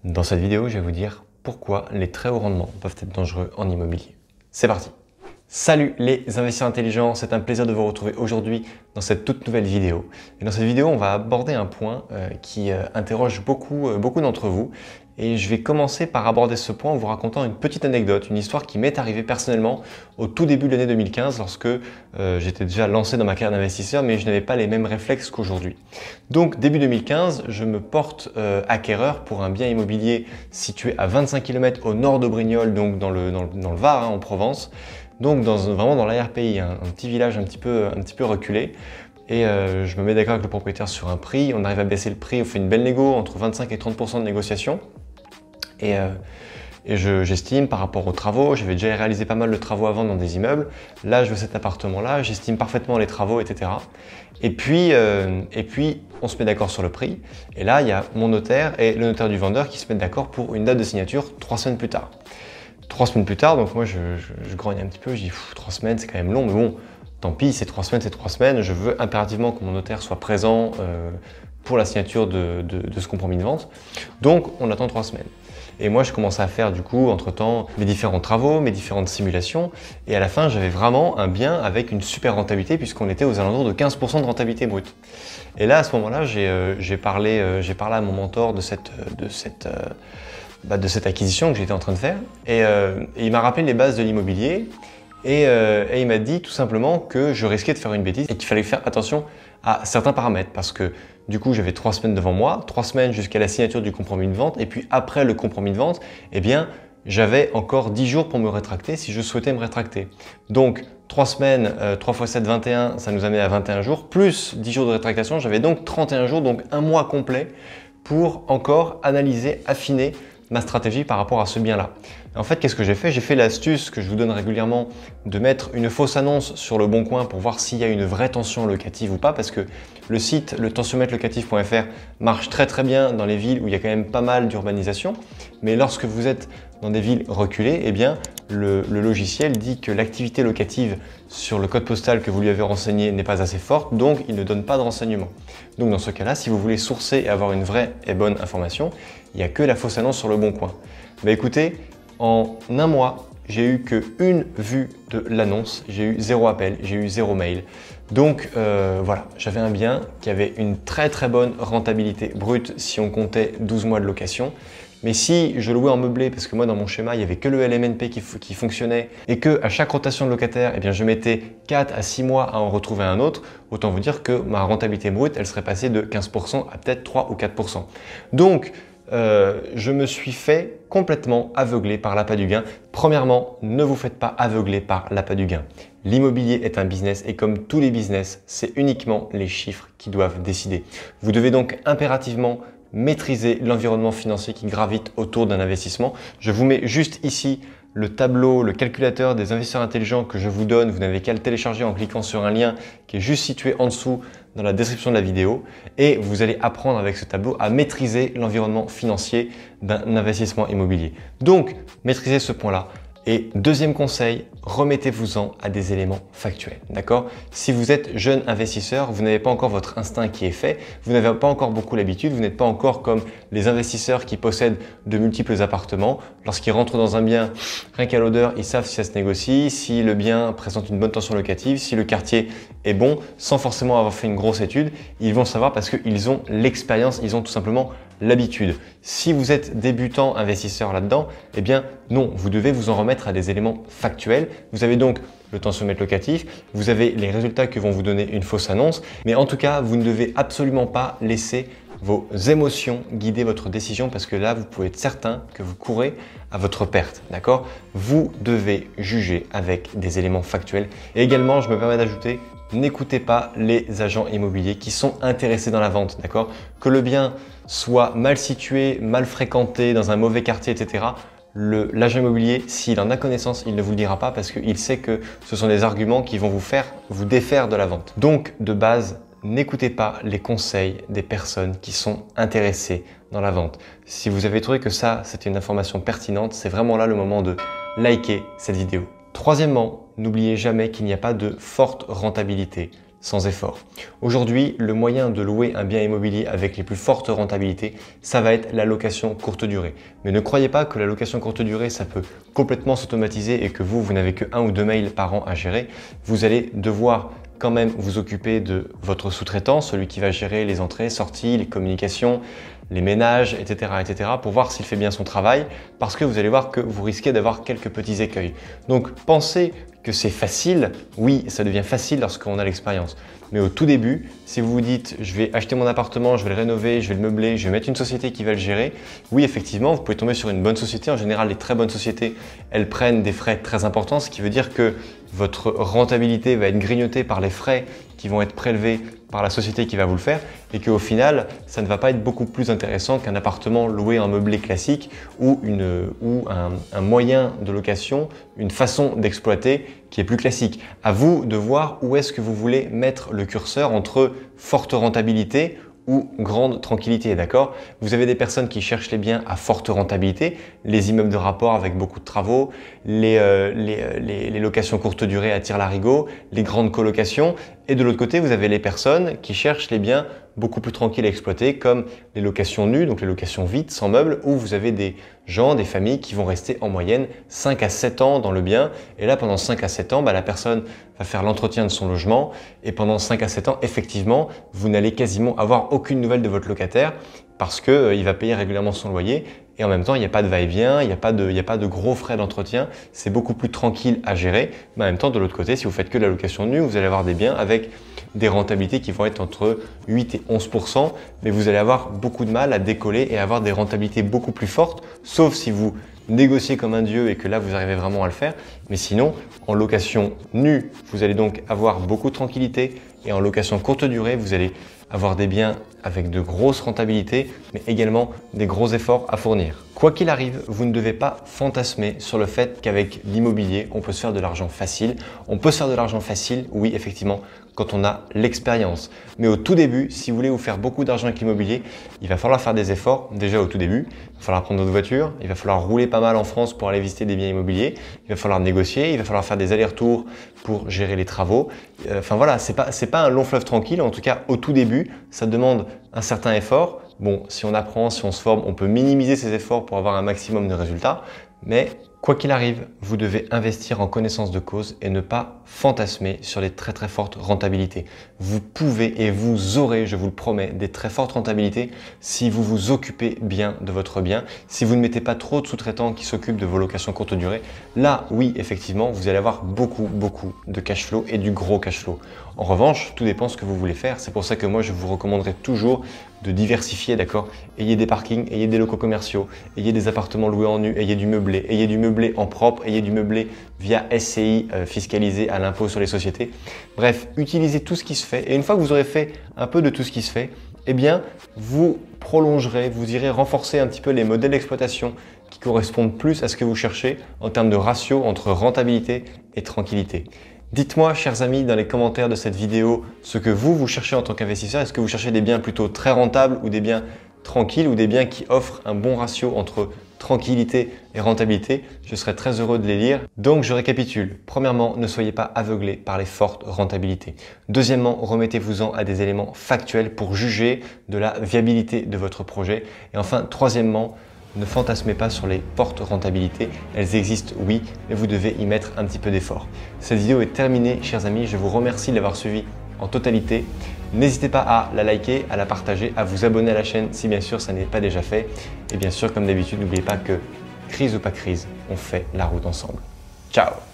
Dans cette vidéo, je vais vous dire pourquoi les très hauts rendements peuvent être dangereux en immobilier. C'est parti! Salut les investisseurs intelligents, c'est un plaisir de vous retrouver aujourd'hui dans cette toute nouvelle vidéo. Et dans cette vidéo, on va aborder un point qui interroge beaucoup d'entre vous. Et je vais commencer par aborder ce point en vous racontant une petite anecdote, une histoire qui m'est arrivée personnellement au tout début de l'année 2015 lorsque j'étais déjà lancé dans ma carrière d'investisseur mais je n'avais pas les mêmes réflexes qu'aujourd'hui. Donc début 2015, je me porte acquéreur pour un bien immobilier situé à 25 km au nord de Brignoles, donc dans le Var, en Provence. Donc vraiment dans l'arrière-pays, un petit village un petit peu reculé. Et je me mets d'accord avec le propriétaire sur un prix, on arrive à baisser le prix, on fait une belle négo, entre 25 et 30% de négociation. Et j'estime par rapport aux travaux, j'avais déjà réalisé pas mal de travaux avant dans des immeubles, là je veux cet appartement-là, j'estime parfaitement les travaux, etc. Et puis on se met d'accord sur le prix, et là il y a mon notaire et le notaire du vendeur qui se mettent d'accord pour une date de signature 3 semaines plus tard. 3 semaines plus tard, donc moi je grogne un petit peu, je dis 3 semaines c'est quand même long, mais bon, tant pis, c'est 3 semaines, c'est 3 semaines, je veux impérativement que mon notaire soit présent pour la signature de ce compromis de vente. Donc on attend 3 semaines. Et moi je commençais à faire du coup entre-temps mes différents travaux, mes différentes simulations, et à la fin j'avais vraiment un bien avec une super rentabilité puisqu'on était aux alentours de 15% de rentabilité brute. Et là à ce moment-là j'ai parlé à mon mentor de cette acquisition que j'étais en train de faire, et il m'a rappelé les bases de l'immobilier. Et il m'a dit tout simplement que je risquais de faire une bêtise et qu'il fallait faire attention à certains paramètres parce que du coup j'avais 3 semaines devant moi, 3 semaines jusqu'à la signature du compromis de vente, et puis après le compromis de vente, eh bien j'avais encore 10 jours pour me rétracter si je souhaitais me rétracter. Donc 3 semaines, 3 x 7, 21, ça nous amenait à 21 jours, plus 10 jours de rétractation, j'avais donc 31 jours, donc un mois complet pour encore analyser, affiner ma stratégie par rapport à ce bien-là. En fait, qu'est-ce que j'ai fait? J'ai fait l'astuce que je vous donne régulièrement de mettre une fausse annonce sur le bon coin pour voir s'il y a une vraie tension locative ou pas, parce que le site, le tensiomètrelocatif.fr, marche très bien dans les villes où il y a quand même pas mal d'urbanisation, mais lorsque vous êtes dans des villes reculées, eh bien, le logiciel dit que l'activité locative sur le code postal que vous lui avez renseigné n'est pas assez forte, donc il ne donne pas de renseignements. Donc dans ce cas-là, si vous voulez sourcer et avoir une vraie et bonne information, il n'y a que la fausse annonce sur le bon coin. Mais écoutez, en un mois, j'ai eu qu'une vue de l'annonce, j'ai eu 0 appel, j'ai eu 0 mail. Donc voilà, j'avais un bien qui avait une très bonne rentabilité brute si on comptait 12 mois de location. Mais si je louais en meublé, parce que moi dans mon schéma il n'y avait que le LMNP qui fonctionnait et que à chaque rotation de locataire, eh bien, je mettais 4 à 6 mois à en retrouver un autre, autant vous dire que ma rentabilité brute elle serait passée de 15% à peut-être 3 ou 4%. Donc je me suis fait complètement aveugler par l'appât du gain. Premièrement, ne vous faites pas aveugler par l'appât du gain. L'immobilier est un business et comme tous les business, c'est uniquement les chiffres qui doivent décider. Vous devez donc impérativement maîtriser l'environnement financier qui gravite autour d'un investissement. Je vous mets juste ici le tableau, le calculateur des investisseurs intelligents que je vous donne. Vous n'avez qu'à le télécharger en cliquant sur un lien qui est juste situé en dessous dans la description de la vidéo, et vous allez apprendre avec ce tableau à maîtriser l'environnement financier d'un investissement immobilier. Donc, maîtrisez ce point-là. Et deuxième conseil, remettez-vous-en à des éléments factuels, d'accord? Si vous êtes jeune investisseur, vous n'avez pas encore votre instinct qui est fait, vous n'avez pas encore beaucoup l'habitude, vous n'êtes pas encore comme les investisseurs qui possèdent de multiples appartements. Lorsqu'ils rentrent dans un bien, rien qu'à l'odeur, ils savent si ça se négocie, si le bien présente une bonne tension locative, si le quartier est bon, sans forcément avoir fait une grosse étude, ils vont savoir parce qu'ils ont l'expérience, ils ont tout simplement l'habitude. Si vous êtes débutant investisseur là-dedans, eh bien non, vous devez vous en remettre à des éléments factuels. Vous avez donc le tensiomètre locatif, vous avez les résultats que vont vous donner une fausse annonce, mais en tout cas, vous ne devez absolument pas laisser vos émotions guider votre décision parce que là, vous pouvez être certain que vous courez à votre perte, d'accord? Vous devez juger avec des éléments factuels. Et également, je me permets d'ajouter, n'écoutez pas les agents immobiliers qui sont intéressés dans la vente, d'accord? Que le bien soit mal situé, mal fréquenté, dans un mauvais quartier, etc. L'agent immobilier, s'il en a connaissance, il ne vous le dira pas parce qu'il sait que ce sont des arguments qui vont vous défaire de la vente. Donc, de base, n'écoutez pas les conseils des personnes qui sont intéressées dans la vente. Si vous avez trouvé que ça, c'était une information pertinente, c'est vraiment là le moment de liker cette vidéo. Troisièmement, n'oubliez jamais qu'il n'y a pas de forte rentabilité sans effort. Aujourd'hui, le moyen de louer un bien immobilier avec les plus fortes rentabilités, ça va être la location courte durée. Mais ne croyez pas que la location courte durée, ça peut complètement s'automatiser et que vous n'avez que 1 ou 2 mails par an à gérer. Vous allez devoir quand même vous occuper de votre sous-traitant, celui qui va gérer les entrées, sorties, les communications, les ménages, etc. pour voir s'il fait bien son travail, parce que vous allez voir que vous risquez d'avoir quelques petits écueils. Donc pensez que c'est facile, oui, ça devient facile lorsqu'on a l'expérience. Mais au tout début, si vous vous dites je vais acheter mon appartement, je vais le rénover, je vais le meubler, je vais mettre une société qui va le gérer, oui effectivement vous pouvez tomber sur une bonne société. En général les très bonnes sociétés, elles prennent des frais très importants, ce qui veut dire que votre rentabilité va être grignotée par les frais qui vont être prélevés par la société qui va vous le faire et qu'au final, ça ne va pas être beaucoup plus intéressant qu'un appartement loué en meublé classique ou un moyen de location, une façon d'exploiter qui est plus classique. À vous de voir où est-ce que vous voulez mettre le curseur entre forte rentabilité ou grande tranquillité, d'accord? Vous avez des personnes qui cherchent les biens à forte rentabilité, les immeubles de rapport avec beaucoup de travaux, les locations courte durée à tire-larigot, les grandes colocations. Et de l'autre côté, vous avez les personnes qui cherchent les biens beaucoup plus tranquilles à exploiter, comme les locations nues, donc les locations vides, sans meubles, où vous avez des gens, des familles qui vont rester en moyenne 5 à 7 ans dans le bien. Et là, pendant 5 à 7 ans, la personne va faire l'entretien de son logement. Et pendant 5 à 7 ans, effectivement, vous n'allez quasiment avoir aucune nouvelle de votre locataire parce qu'il va payer régulièrement son loyer. Et en même temps, il n'y a pas de va-et-vient, il n'y a pas de gros frais d'entretien. C'est beaucoup plus tranquille à gérer. Mais en même temps, de l'autre côté, si vous faites que de la location nue, vous allez avoir des biens avec des rentabilités qui vont être entre 8 et 11%. Mais vous allez avoir beaucoup de mal à décoller et avoir des rentabilités beaucoup plus fortes, sauf si vous négociez comme un dieu et que là, vous arrivez vraiment à le faire. Mais sinon, en location nue, vous allez donc avoir beaucoup de tranquillité. Et en location courte durée, vous allez avoir des biens avec de grosses rentabilités, mais également des gros efforts à fournir. Quoi qu'il arrive, vous ne devez pas fantasmer sur le fait qu'avec l'immobilier, on peut se faire de l'argent facile. On peut se faire de l'argent facile, oui, effectivement, quand on a l'expérience. Mais au tout début, si vous voulez vous faire beaucoup d'argent avec l'immobilier, il va falloir faire des efforts. Déjà au tout début, il va falloir prendre votre voiture, il va falloir rouler pas mal en France pour aller visiter des biens immobiliers, il va falloir négocier, il va falloir faire des allers-retours pour gérer les travaux. Enfin voilà, c'est pas un long fleuve tranquille. En tout cas, au tout début, ça demande un certain effort. Bon, si on apprend, si on se forme, on peut minimiser ces efforts pour avoir un maximum de résultats. Mais quoi qu'il arrive, vous devez investir en connaissance de cause et ne pas fantasmer sur les très très fortes rentabilités. Vous pouvez et vous aurez, je vous le promets, des très fortes rentabilités si vous vous occupez bien de votre bien, si vous ne mettez pas trop de sous-traitants qui s'occupent de vos locations courte durée. Là, oui, effectivement, vous allez avoir beaucoup de cash flow et du gros cash flow. En revanche, tout dépend ce que vous voulez faire. C'est pour ça que moi, je vous recommanderais toujours de diversifier, d'accord? Ayez des parkings, ayez des locaux commerciaux, ayez des appartements loués en nu, ayez du meublé en propre, ayez du meublé via SCI fiscalisé à l'impôt sur les sociétés. Bref, utilisez tout ce qui se fait et une fois que vous aurez fait un peu de tout ce qui se fait, eh bien, vous prolongerez, vous irez renforcer un petit peu les modèles d'exploitation qui correspondent plus à ce que vous cherchez en termes de ratio entre rentabilité et tranquillité. Dites-moi, chers amis, dans les commentaires de cette vidéo, ce que vous cherchez en tant qu'investisseur. Est-ce que vous cherchez des biens plutôt très rentables ou des biens tranquilles ou des biens qui offrent un bon ratio entre tranquillité et rentabilité? Je serais très heureux de les lire. Donc, je récapitule. Premièrement, ne soyez pas aveuglés par les fortes rentabilités. Deuxièmement, remettez-vous-en à des éléments factuels pour juger de la viabilité de votre projet. Et enfin, troisièmement, ne fantasmez pas sur les fortes rentabilités, elles existent oui, mais vous devez y mettre un petit peu d'effort. Cette vidéo est terminée, chers amis, je vous remercie de l'avoir suivi en totalité. N'hésitez pas à la liker, à la partager, à vous abonner à la chaîne si bien sûr ça n'est pas déjà fait. Et bien sûr, comme d'habitude, n'oubliez pas que crise ou pas crise, on fait la route ensemble. Ciao!